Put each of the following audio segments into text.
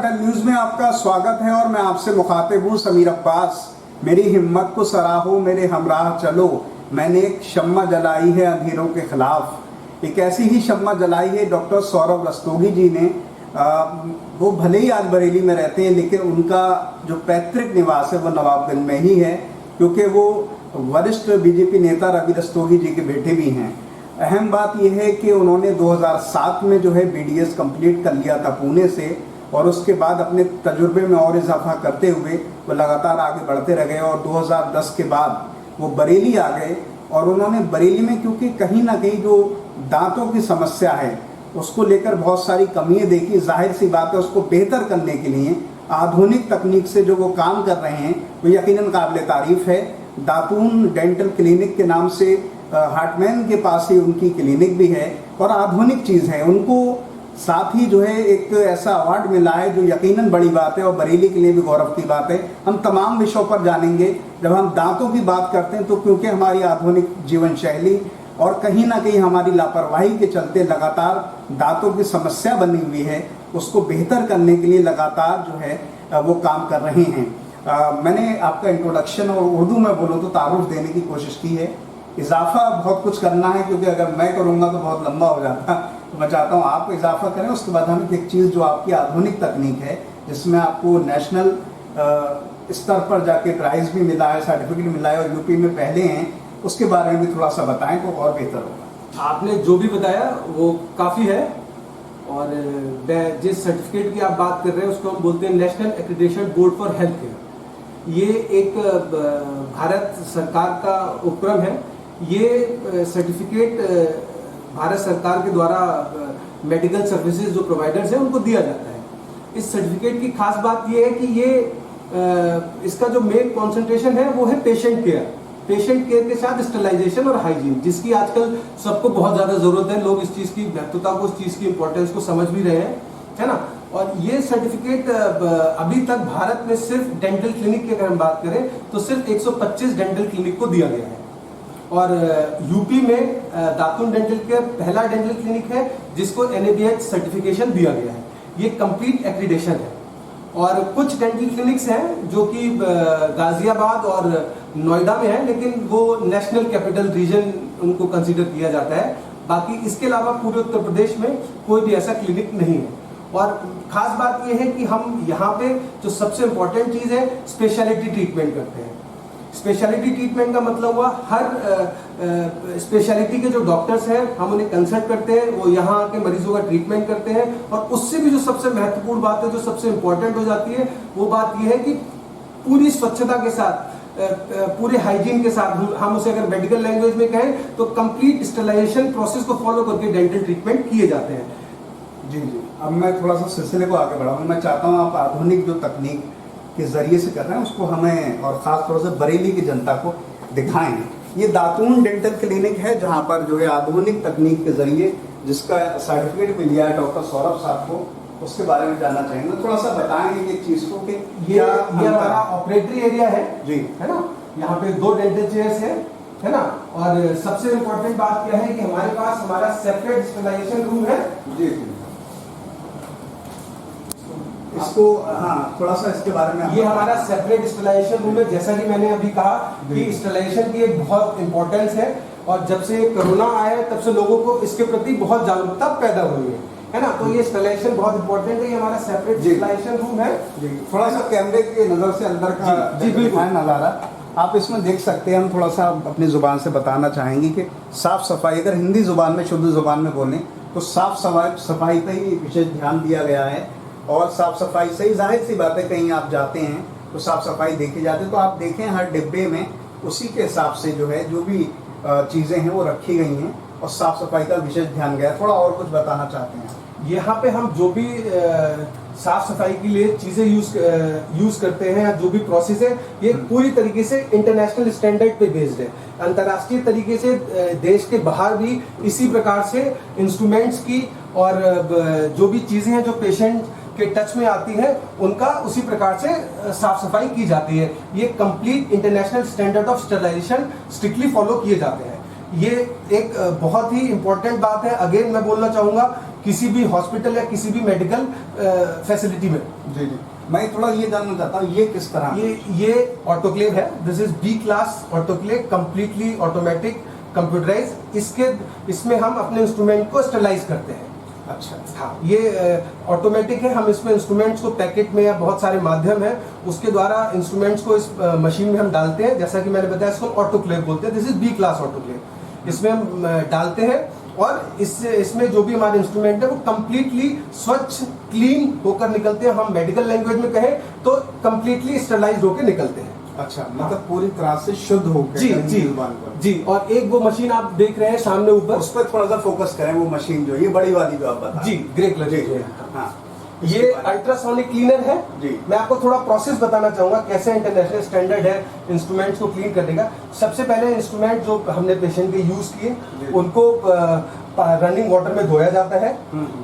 अटल news में आपका स्वागत है और मैं आपसे मुखातिब हूँ समीर अब्बास। मेरी हिम्मत को सराहो, मेरे हमराह चलो, मैंने एक शम्मा जलाई है अंधेरों के खिलाफ। एक ऐसी ही शम्मा जलाई है डॉक्टर सौरभ रस्तोगी जी ने। वो भले ही आज बरेली में रहते हैं, लेकिन उनका जो पैतृक निवास है वो नवाबगंज में ही है, क्योंकि वो वरिष्ठ बीजेपी नेता रवि रस्तोगी जी के बेटे भी हैं। अहम बात यह है कि उन्होंने 2007 में जो है बीडीएस कंप्लीट कर लिया था पुणे से, और उसके बाद अपने तजुर्बे में और इजाफा करते हुए वो लगातार आगे बढ़ते रह गए और 2010 के बाद वो बरेली आ गए। और उन्होंने बरेली में, क्योंकि कहीं ना कहीं जो दांतों की समस्या है उसको लेकर बहुत सारी कमियां देखी, जाहिर सी बात है उसको बेहतर करने के लिए आधुनिक तकनीक से जो वो काम कर रहे हैं वो यकीनन काबिल तारीफ है। दातून डेंटल क्लिनिक के नाम से हार्टमैन के पास ही उनकी क्लिनिक भी है और आधुनिक चीज़ है। उनको साथ ही जो है एक ऐसा अवार्ड मिला है जो यकीनन बड़ी बात है और बरेली के लिए भी गौरव की बात है। हम तमाम विषयों पर जानेंगे। जब हम दांतों की बात करते हैं तो क्योंकि हमारी आधुनिक जीवन शैली और कहीं ना कहीं हमारी लापरवाही के चलते लगातार दांतों की समस्या बनी हुई है, उसको बेहतर करने के लिए लगातार जो है वो काम कर रहे हैं। मैंने आपका इंट्रोडक्शन और उर्दू में बोलूँ तो तारुफ देने की कोशिश की है। इजाफा बहुत कुछ करना है, क्योंकि अगर मैं करूँगा तो बहुत लंबा हो जाता, तो मैं चाहता हूँ आप इजाफा करें। उसके बाद हम एक चीज़ जो आपकी आधुनिक तकनीक है, जिसमें आपको नेशनल स्तर पर जाके प्राइज़ भी मिला है, सर्टिफिकेट मिला है और यूपी में पहले हैं, उसके बारे में भी थोड़ा सा बताएं तो और बेहतर होगा। आपने जो भी बताया वो काफ़ी है। और जिस सर्टिफिकेट की आप बात कर रहे हैं उसको हम बोलते हैं national accreditation board for health care. ये एक भारत सरकार का उपक्रम है। ये सर्टिफिकेट भारत सरकार के द्वारा मेडिकल सर्विसेज जो प्रोवाइडर्स हैं उनको दिया जाता है। इस सर्टिफिकेट की खास बात ये है कि ये इसका जो मेन कंसंट्रेशन है वो है पेशेंट केयर के साथ स्टरलाइजेशन और हाइजीन, जिसकी आजकल सबको बहुत ज़्यादा ज़रूरत है। लोग इस चीज़ की महत्वता को, इस चीज़ की इंपॉर्टेंस को समझ भी रहे हैं, है ना। और ये सर्टिफिकेट अभी तक भारत में सिर्फ डेंटल क्लिनिक की अगर हम बात करें तो सिर्फ 125 डेंटल क्लिनिक को दिया गया है। और यूपी में दातुन डेंटल केयर पहला डेंटल क्लिनिक है जिसको NABH सर्टिफिकेशन दिया गया है। ये कंप्लीट एक्रीडेशन है। और कुछ डेंटल क्लिनिक्स हैं जो कि गाजियाबाद और नोएडा में है, लेकिन वो नेशनल कैपिटल रीजन उनको कंसीडर किया जाता है। बाकी इसके अलावा पूरे उत्तर प्रदेश में कोई भी ऐसा क्लिनिक नहीं है। और खास बात यह है कि हम यहाँ पे जो सबसे इम्पोर्टेंट चीज़ है, स्पेशलिटी ट्रीटमेंट करते हैं। स्पेशलिटी ट्रीटमेंट का मतलब हुआ हर स्पेशलिटी के जो डॉक्टर्स हैं हम उन्हें कंसल्ट करते हैं, वो यहाँ के मरीजों का ट्रीटमेंट करते हैं। और उससे भी जो सबसे महत्वपूर्ण बात है, जो सबसे इम्पोर्टेंट हो जाती है, वो बात यह है कि पूरी स्वच्छता के साथ, पूरे हाइजीन के साथ, हम उसे अगर मेडिकल लैंग्वेज में कहें तो कंप्लीट स्टरलाइजेशन प्रोसेस को फॉलो करके डेंटल ट्रीटमेंट किए जाते हैं। जी। अब मैं थोड़ा सा सिलसिले को आगे बढ़ाऊँ। मैं चाहता हूँ आप आधुनिक जो तकनीक के जरिए से कर रहे हैं उसको हमें और ख़ास तौर से बरेली की जनता को दिखाएं। ये दातून डेंटल क्लिनिक है जहाँ पर जो है आधुनिक तकनीक के जरिए, जिसका सर्टिफिकेट भी लिया है डॉक्टर सौरभ साहब को, उसके बारे में जानना चाहेंगे। थोड़ा सा बताएंगे एक चीज़ को कि ये हमारा ऑपरेटरी एरिया है जी, है ना। यहाँ पे 2 डेंटल चेयर्स है ना। और सबसे इम्पोर्टेंट बात क्या है कि हमारे पास हमारा सेपरेट स्टरलाइजेशन रूम है। जी। इसको हाँ, थोड़ा सा इसके बारे में। ये हमारा सेपरेट स्टरलाइजेशन रूम है। जैसा कि मैंने अभी कहा कि स्टरलाइजेशन की एक बहुत इंपॉर्टेंस है, और जब से कोरोना आया है तब से लोगों को इसके प्रति बहुत जागरूकता पैदा हुई है ना। तो ये स्टरलाइजेशन बहुत इंपॉर्टेंट है। ये हमारा सेपरेट स्टरलाइजेशन रूम है। थोड़ा सा कैमरे की नज़र से अंदर का जी बिल्कुल नज़ारा आप इसमें देख सकते हैं। हम थोड़ा सा अपनी ज़ुबान से बताना चाहेंगे कि साफ़ सफाई, अगर हिंदी ज़ुबान में, शुद्ध ज़ुबान में बोलें तो साफ़ सफाई पर ही विशेष ध्यान दिया गया है। और साफ़ सफाई से ही जाहिर सी बात है, कहीं आप जाते हैं तो साफ़ सफाई देखी जाती है, तो आप देखें हर डिब्बे में उसी के हिसाब से जो है जो भी चीज़ें हैं वो रखी गई हैं और साफ़ सफाई का विशेष ध्यान गया। थोड़ा और कुछ बताना चाहते हैं? यहाँ पे हम जो भी साफ सफाई के लिए चीजें यूज करते हैं, जो भी प्रोसेस है, ये पूरी तरीके से इंटरनेशनल स्टैंडर्ड पे बेस्ड है। अंतर्राष्ट्रीय तरीके से देश के बाहर भी इसी प्रकार से इंस्ट्रूमेंट्स की और जो भी चीजें हैं जो पेशेंट के टच में आती है उनका उसी प्रकार से साफ सफाई की जाती है। ये complete international standard of sterilization strictly follow किए जाते हैं। ये एक बहुत ही इम्पोर्टेंट बात है। अगेन मैं बोलना चाहूँगा किसी भी हॉस्पिटल या किसी भी मेडिकल फैसिलिटी में। जी जी, मैं थोड़ा ये जानना चाहता हूँ ये किस तरह ये ऑटोक्लेव है। This is B class autoclave, completely automatic, computerise. इसमें हम अपने इंस्ट्रूमेंट को स्टरलाइज करते हैं। अच्छा, हाँ, ये ऑटोमेटिक है। हम इसमें इंस्ट्रूमेंट्स को पैकेट में या बहुत सारे माध्यम है उसके द्वारा इंस्ट्रूमेंट्स को इस मशीन में हम डालते हैं। जैसा कि मैंने बताया, इसको ऑटोक्लेव बोलते हैं। This is B class autoclave. इसमें हम डालते हैं और इसमें जो भी हमारे इंस्ट्रूमेंट है वो कंप्लीटली स्वच्छ, क्लीन होकर निकलते हैं। हम मेडिकल लैंग्वेज में कहें तो कंप्लीटली स्टरलाइज्ड होकर निकलते हैं। अच्छा, मतलब पूरी तरह से शुद्ध होकर। जी जी जी। और एक वो मशीन आप देख रहे हैं सामने ऊपर, उस पर थोड़ा सा फोकस करें। वो मशीन जो ये बड़ी वाली जो आप बता जी, ग्रे कलर की है। हाँ, ये अल्ट्रासोनिक क्लीनर है जी। मैं आपको थोड़ा प्रोसेस बताना चाहूंगा कैसे इंटरनेशनल स्टैंडर्ड है इंस्ट्रूमेंट्स को क्लीन करने का। सबसे पहले इंस्ट्रूमेंट जो हमने पेशेंट के यूज किए उनको रनिंग वाटर में धोया जाता है।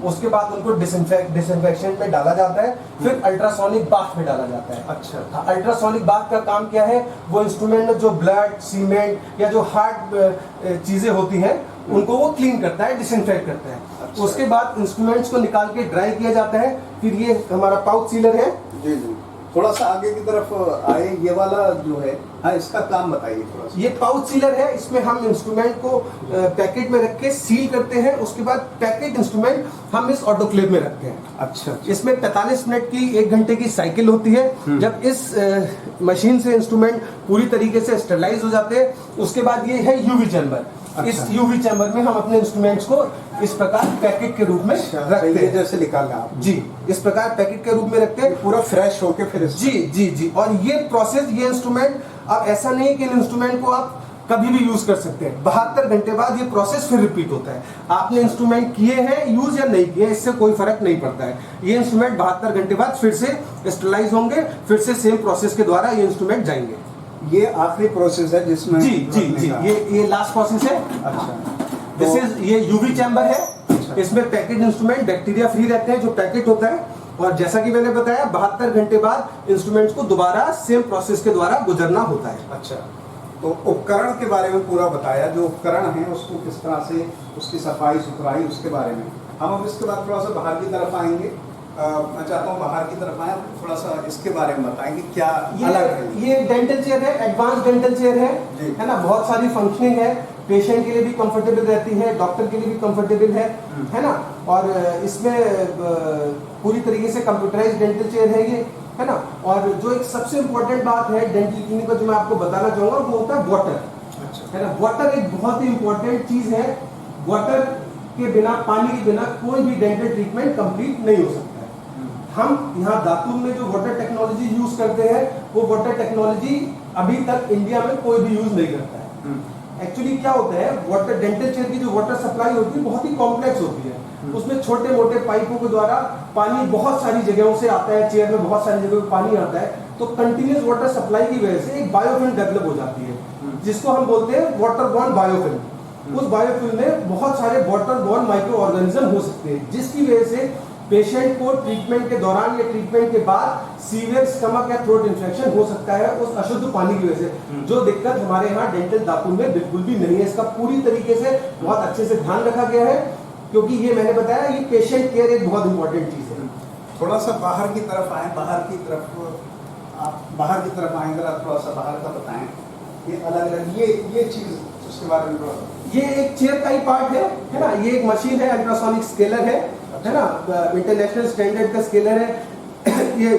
उसके बाद उनको डिसइंफेक्शन में डाला जाता है, फिर अल्ट्रासोनिक बाथ में डाला जाता है। अच्छा, अल्ट्रासोनिक बाथ का काम क्या है? वो इंस्ट्रूमेंट में जो ब्लड, सीमेंट या जो हार्ड चीजें होती हैं उनको वो क्लीन करता है, डिसइंफेक्ट करता है। अच्छा। उसके बाद इंस्ट्रूमेंट्स को निकाल के ड्राई किया जाता है। फिर ये हमारा पाउच सीलर है। जी जी, थोड़ा सा आगे की तरफ आए। ये वाला जो है, हाँ, इसका काम बताइए थोड़ा सा। ये पाउच सीलर है। इसमें हम इंस्ट्रूमेंट को पैकेट में रख के सील करते हैं। उसके बाद पैकेट इंस्ट्रूमेंट हम इस ऑटोक्लेव में रखते हैं। अच्छा, इसमें 45 मिनट की 1 घंटे की साइकिल होती है। जब इस मशीन से इंस्ट्रूमेंट पूरी तरीके से स्टरलाइज हो जाते हैं, उसके बाद ये है यूवी चैम्बर। अच्छा। इस यूवी चैम्बर में हम अपने इंस्ट्रूमेंट्स को इस प्रकार पैकेट के रूप में रखते हैं। जैसे निकालना आप जी, इस प्रकार पैकेट के रूप में रखते हैं। पूरा फ्रेश होके फिर जी जी जी। और ये प्रोसेस, ये इंस्ट्रूमेंट, अब ऐसा नहीं है कि इन इंस्ट्रूमेंट को आप कभी भी यूज कर सकते हैं। 72 घंटे बाद ये प्रोसेस फिर रिपीट होता है। आपने इंस्ट्रूमेंट किए हैं यूज या नहीं किए, इससे कोई फर्क नहीं पड़ता है। ये इंस्ट्रूमेंट 72 घंटे बाद फिर से स्टरलाइज होंगे, फिर से सेम प्रोसेस के द्वारा ये इंस्ट्रूमेंट जाएंगे। ये आखिरी प्रोसेस है जिसमें जी जी जी, ये लास्ट प्रोसेस है। अच्छा, दिस इज, ये यूवी चैम्बर है। अच्छा। इसमें पैकेट इंस्ट्रूमेंट बैक्टीरिया फ्री रहते हैं जो पैकेट होता है। और जैसा कि मैंने बताया, 72 घंटे बाद इंस्ट्रूमेंट्स को दोबारा सेम प्रोसेस के द्वारा गुजरना होता है। अच्छा, तो उपकरण के बारे में पूरा बताया। जो उपकरण है उसको किस तरह से, उसकी सफाई सुथराई, उसके बारे में हम अब इसके बाद थोड़ा सा बाहर की तरफ आएंगे। मैं चाहता हूँ बाहर की तरफ आए, थोड़ा सा इसके बारे में बताएंगे क्या अलग है। ये डेंटल चेयर है, एडवांस डेंटल चेयर है ना। बहुत सारी फंक्शनिंग है, पेशेंट के लिए भी कंफर्टेबल रहती है, डॉक्टर के लिए भी कंफर्टेबल है ना। और इसमें पूरी तरीके से कंप्यूटराइज्ड डेंटल चेयर है ये, है ना। और जो एक सबसे इम्पोर्टेंट बात है डेंटल क्लिनिक पर जो मैं आपको बताना चाहूंगा वो होता है वाटर, है ना। वाटर एक बहुत ही इम्पोर्टेंट चीज है। वाटर के बिना, पानी के बिना कोई भी डेंटल ट्रीटमेंट कंप्लीट नहीं हो सकता है। हम यहाँ दातून में जो वाटर टेक्नोलॉजी यूज करते हैं वो वाटर टेक्नोलॉजी अभी तक इंडिया में कोई भी यूज नहीं करता है। एक्चुअली क्या होता है, वाटर डेंटल चेयर की जो वाटर सप्लाई होती है बहुत ही कॉम्प्लेक्स होती है। उसमें छोटे मोटे पाइपों के द्वारा पानी बहुत सारी जगहों से आता है, चेयर में बहुत सारी जगहों पे पानी आता है। तो कंटिन्यूस वाटर सप्लाई की वजह से एक बायोफिल्म डेवलप हो जाती है जिसको हम बोलते हैं वाटर बॉर्न बायोफिल्म। उस बायोफिल्म में बहुत सारे वाटर बॉर्न माइक्रो ऑर्गेनिज्म हो सकते हैं, जिसकी वजह से पेशेंट को ट्रीटमेंट के दौरान या ट्रीटमेंट के बाद सीवियर स्टमक या थ्रोट इन्फेक्शन हो सकता है उस अशुद्ध पानी की वजह से। जो दिक्कत हमारे यहाँ डेंटल दातुन में बिल्कुल भी नहीं है। इसका पूरी तरीके से बहुत अच्छे से ध्यान रखा गया है, क्योंकि ये मैंने बताया ये पेशेंट केयर एक बहुत इंपॉर्टेंट चीज है। थोड़ा सा बाहर की तरफ आए, बाहर की तरफ आप बाहर की तरफ आए, अगर आप थोड़ा सा बाहर का बताएं। ये अलग अलग ये चीज उसके बारे में थोड़ा। ये एक चेयर का ही पार्ट है ना। ये एक मशीन है, अल्ट्रासोनिक स्केलर है ना। इंटरनेशनल स्टैंडर्ड का स्केलर है। ये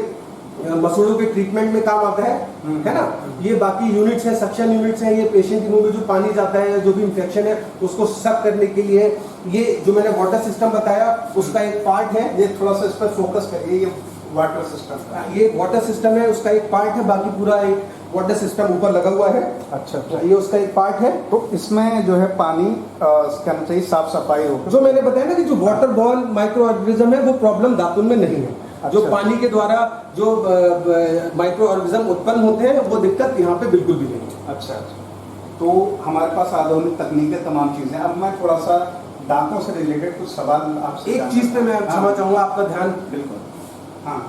मसूड़ों के ट्रीटमेंट में काम आता है ना। ये बाकी यूनिट्स हैं, सक्शन यूनिट्स हैं। ये पेशेंट के मुंह में जो पानी जाता है, जो भी इंफेक्शन है उसको सक करने के लिए। ये जो मैंने वाटर सिस्टम बताया उसका एक पार्ट है। ये थोड़ा सा इस पर फोकस करिए। ये वाटर सिस्टम, ये वाटर सिस्टम है, उसका एक पार्ट है। बाकी पूरा एक वाटर सिस्टम ऊपर लगा हुआ है। अच्छा, ये उसका एक पार्ट है। तो इसमें जो है पानी कहना चाहिए साफ सफाई हो। जो मैंने बताया ना कि जो वाटर बॉर्न माइक्रो ऑर्गेनिज्म है वो प्रॉब्लम दातुन में नहीं है। अच्छा। जो पानी के द्वारा जो माइक्रो ऑर्गेनिज्म उत्पन्न होते हैं वो दिक्कत यहाँ पे बिल्कुल भी नहीं है। अच्छा अच्छा, तो हमारे पास आधुनिक तकनीकें तमाम चीजें। अब मैं थोड़ा सा दांतों से रिलेटेड कुछ सवाल आपसे एक चीज पे मैं क्षमा चाहूंगा आपका ध्यान। बिल्कुल, हाँ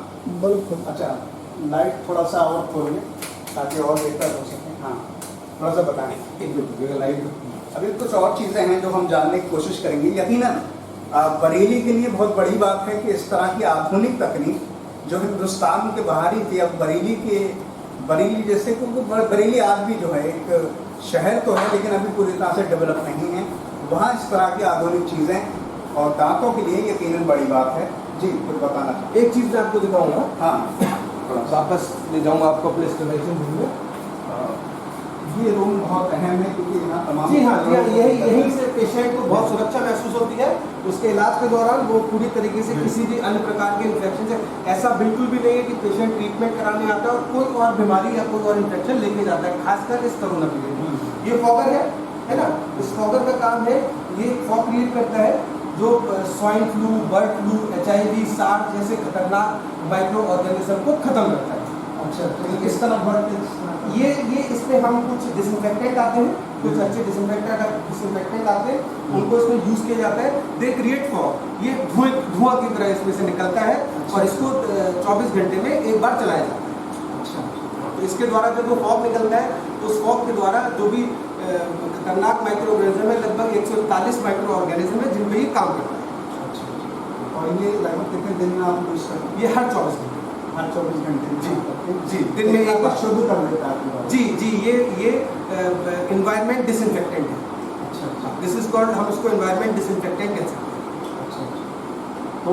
बिल्कुल। अच्छा, लाइट थोड़ा सा और खोलिए ताकि और बेहतर हो सके। हाँ, थोड़ा सा बताएं। एक मिनट लाइट। अभी कुछ और चीज़ें हैं जो हम जानने की कोशिश करेंगे। यकीनन बरेली के लिए बहुत बड़ी बात है कि इस तरह की आधुनिक तकनीक जो हिंदुस्तान के बाहर ही थी, अब बरेली जैसे, क्योंकि बरेली आज भी जो है एक शहर तो है लेकिन अभी पूरी तरह से डेवलप नहीं है, वहाँ इस तरह की आधुनिक चीज़ें और दांतों के लिए यकीनन बड़ी बात है। जी, कुछ बताना चाहिए। एक चीज़ मैं आपको दिखाऊंगा, हाँ, वापस ले जाऊंगा आपको अपने स्टेबलाइजेशन रूम में। ये रूम बहुत अहम है क्योंकि यहाँ तमाम जी हाँ, यहीं से पेशेंट को बहुत सुरक्षा महसूस होती है। उसके इलाज के दौरान वो पूरी तरीके से किसी भी अन्य प्रकार के इन्फेक्शन से, ऐसा बिल्कुल भी नहीं है कि पेशेंट ट्रीटमेंट कराने आता है और कोई और बीमारी या कोई और इन्फेक्शन लेके जाता है, खासकर इस कोरोना पीरियड में। ये फॉगर है ना, इस फॉगर का काम है, ये फॉग क्रिएट करता है जो swine flu, bird flu, HIV, SARS जैसे खतरनाक माइक्रो ऑर्गेनिज्म को खत्म करता है। अच्छा, तो ये किस तरह बढ़ते ये इसमें हम कुछ डिसइंफेक्टेंट आते हैं, कुछ अच्छे डिसइंफेक्टेंट आते हैं, उनको इसमें यूज़ किया जाता है। दे क्रिएट फॉग, ये धुआं की तरह इसमें से निकलता है और इसको 24 घंटे में एक बार चलाया जाता है। अच्छा, तो इसके द्वारा जब वो फॉग निकलता है तो उस फॉग के द्वारा जो भी खतरनाक माइक्रो ऑर्गेनिज्म है, लगभग 141 माइक्रो ऑर्गेनिज्म है जिन पर ये काम करता है। अच्छा, और ये लगभग कितने दिन में आप यूज़ करते हैं? ये हर 24 घंटे, हर 24 घंटे जी, दिन में एक बार शुद्ध कर देता है। जी, ये एनवायरनमेंट डिसइंफेक्टेंट है। अच्छा, दिस इज कॉल्ड, हम इसको एनवायरनमेंट डिसइंफेक्टेंट कह सकते हैं। अच्छा, तो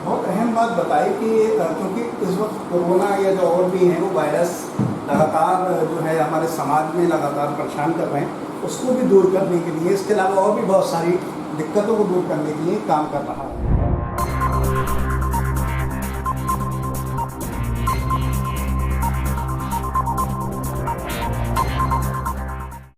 बहुत अहम बात बताई कि क्योंकि इस वक्त कोरोना या जो और भी हैं वो वायरस लगातार जो है हमारे समाज में लगातार परेशान कर रहे हैं, उसको भी दूर करने के लिए, इसके अलावा और भी बहुत सारी दिक्कतों को दूर करने के लिए काम कर रहा है।